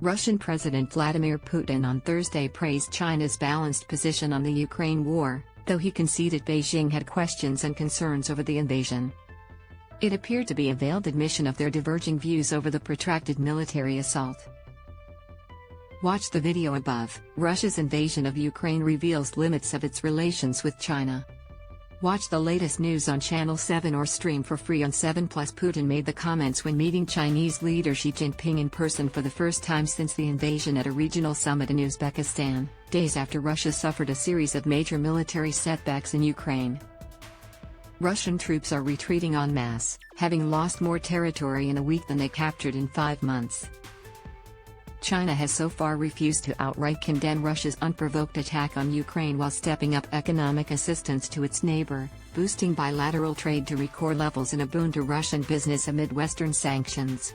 Russian President Vladimir Putin on Thursday praised China's balanced position on the Ukraine war, though he conceded Beijing had questions and concerns over the invasion. It appeared to be a veiled admission of their diverging views over the protracted military assault. Watch the video above. Russia's invasion of Ukraine reveals limits of its relations with China. Watch the latest news on Channel 7 or stream for free on 7+. Putin made the comments when meeting Chinese leader Xi Jinping in person for the first time since the invasion at a regional summit in Uzbekistan, days after Russia suffered a series of major military setbacks in Ukraine. Russian troops are retreating en masse, having lost more territory in a week than they captured in 5 months. China has so far refused to outright condemn Russia's unprovoked attack on Ukraine while stepping up economic assistance to its neighbor, boosting bilateral trade to record levels and a boon to Russian business amid Western sanctions.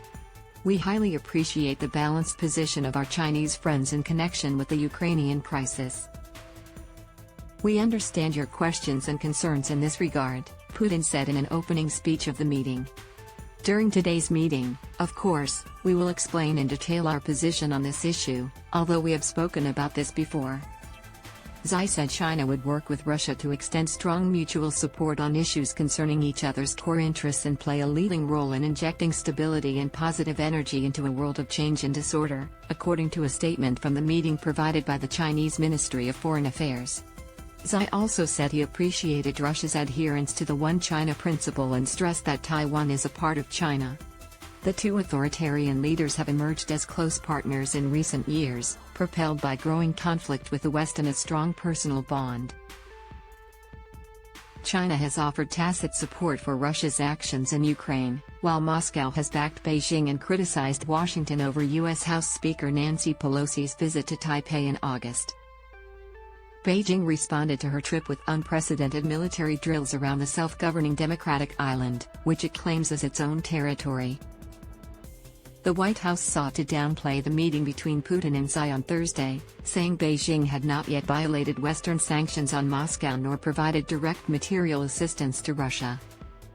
We highly appreciate the balanced position of our Chinese friends in connection with the Ukrainian crisis. We understand your questions and concerns in this regard, Putin said in an opening speech of the meeting. During today's meeting, of course, we will explain in detail our position on this issue, although we have spoken about this before. Xi said China would work with Russia to extend strong mutual support on issues concerning each other's core interests and play a leading role in injecting stability and positive energy into a world of change and disorder, according to a statement from the meeting provided by the Chinese Ministry of Foreign Affairs. Xi also said he appreciated Russia's adherence to the One China principle and stressed that Taiwan is a part of China. The two authoritarian leaders have emerged as close partners in recent years, propelled by growing conflict with the West and a strong personal bond. China has offered tacit support for Russia's actions in Ukraine, while Moscow has backed Beijing and criticized Washington over U.S. House Speaker Nancy Pelosi's visit to Taipei in August. Beijing responded to her trip with unprecedented military drills around the self-governing Democratic Island, which it claims as its own territory. The White House sought to downplay the meeting between Putin and Xi on Thursday, saying Beijing had not yet violated Western sanctions on Moscow nor provided direct material assistance to Russia.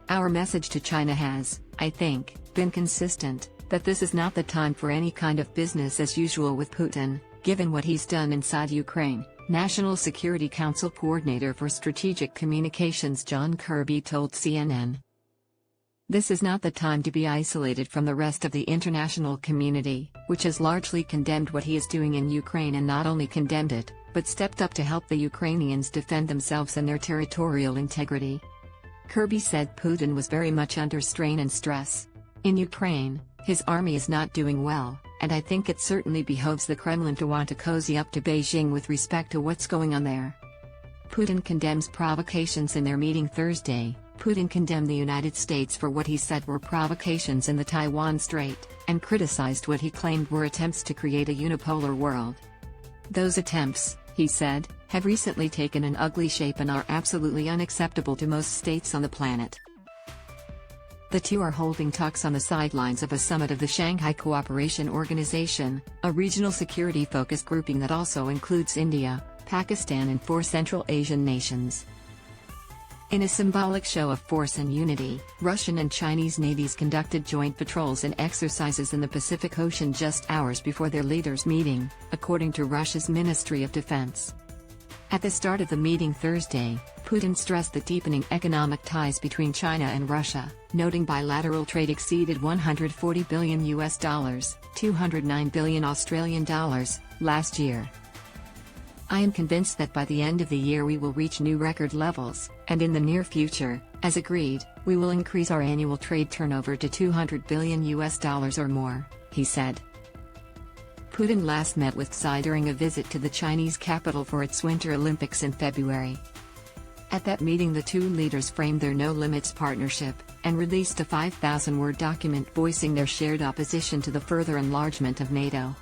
Our message to China has, I think, been consistent, that this is not the time for any kind of business as usual with Putin, given what he's done inside Ukraine. National Security Council Coordinator for Strategic Communications John Kirby told CNN. This is not the time to be isolated from the rest of the international community, which has largely condemned what he is doing in Ukraine and not only condemned it, but stepped up to help the Ukrainians defend themselves and their territorial integrity. Kirby said Putin was very much under strain and stress. In Ukraine, his army is not doing well, and I think it certainly behoves the Kremlin to want to cozy up to Beijing with respect to what's going on there. Putin condemns provocations in their meeting Thursday. Putin condemned the United States for what he said were provocations in the Taiwan Strait, and criticized what he claimed were attempts to create a unipolar world. Those attempts, he said, have recently taken an ugly shape and are absolutely unacceptable to most states on the planet. The two are holding talks on the sidelines of a summit of the Shanghai Cooperation Organization, a regional security-focused grouping that also includes India, Pakistan and 4 Central Asian nations. In a symbolic show of force and unity, Russian and Chinese navies conducted joint patrols and exercises in the Pacific Ocean just hours before their leaders' meeting, according to Russia's Ministry of Defense. At the start of the meeting Thursday, Putin stressed the deepening economic ties between China and Russia, noting bilateral trade exceeded $140 billion (209 billion Australian dollars) last year. I am convinced that by the end of the year we will reach new record levels, and in the near future, as agreed, we will increase our annual trade turnover to $200 billion or more, he said. Putin last met with Xi during a visit to the Chinese capital for its Winter Olympics in February. At that meeting the two leaders framed their no-limits partnership, and released a 5,000-word document voicing their shared opposition to the further enlargement of NATO.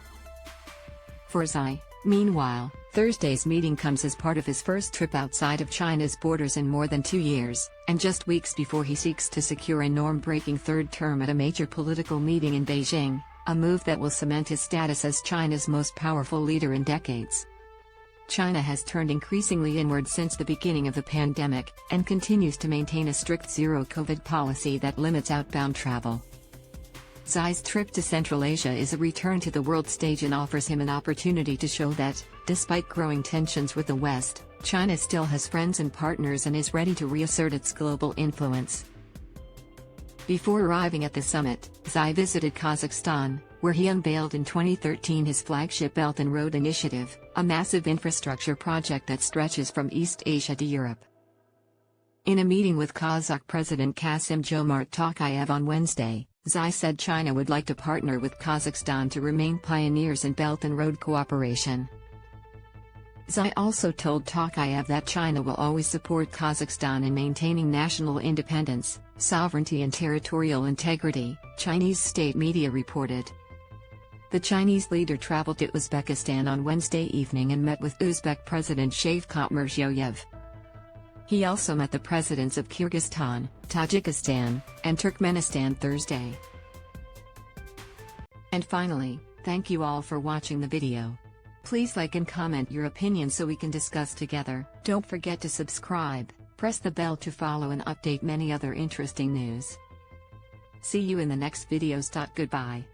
For Xi, meanwhile, Thursday's meeting comes as part of his first trip outside of China's borders in more than 2 years, and just weeks before he seeks to secure a norm-breaking third term at a major political meeting in Beijing, a move that will cement his status as China's most powerful leader in decades. China has turned increasingly inward since the beginning of the pandemic, and continues to maintain a strict zero-COVID policy that limits outbound travel. Xi's trip to Central Asia is a return to the world stage and offers him an opportunity to show that, despite growing tensions with the West, China still has friends and partners and is ready to reassert its global influence. Before arriving at the summit, Xi visited Kazakhstan, where he unveiled in 2013 his flagship Belt and Road Initiative, a massive infrastructure project that stretches from East Asia to Europe. In a meeting with Kazakh President Kassym-Jomart Tokayev on Wednesday, Xi said China would like to partner with Kazakhstan to remain pioneers in Belt and Road cooperation. Xi also told Tokayev that China will always support Kazakhstan in maintaining national independence, sovereignty and territorial integrity, Chinese state media reported. The Chinese leader traveled to Uzbekistan on Wednesday evening and met with Uzbek President Shavkat Mirziyoyev. He also met the presidents of Kyrgyzstan, Tajikistan, and Turkmenistan Thursday. And finally, thank you all for watching the video. Please like and comment your opinion so we can discuss together. Don't forget to subscribe, press the bell to follow and update many other interesting news. See you in the next videos. Goodbye.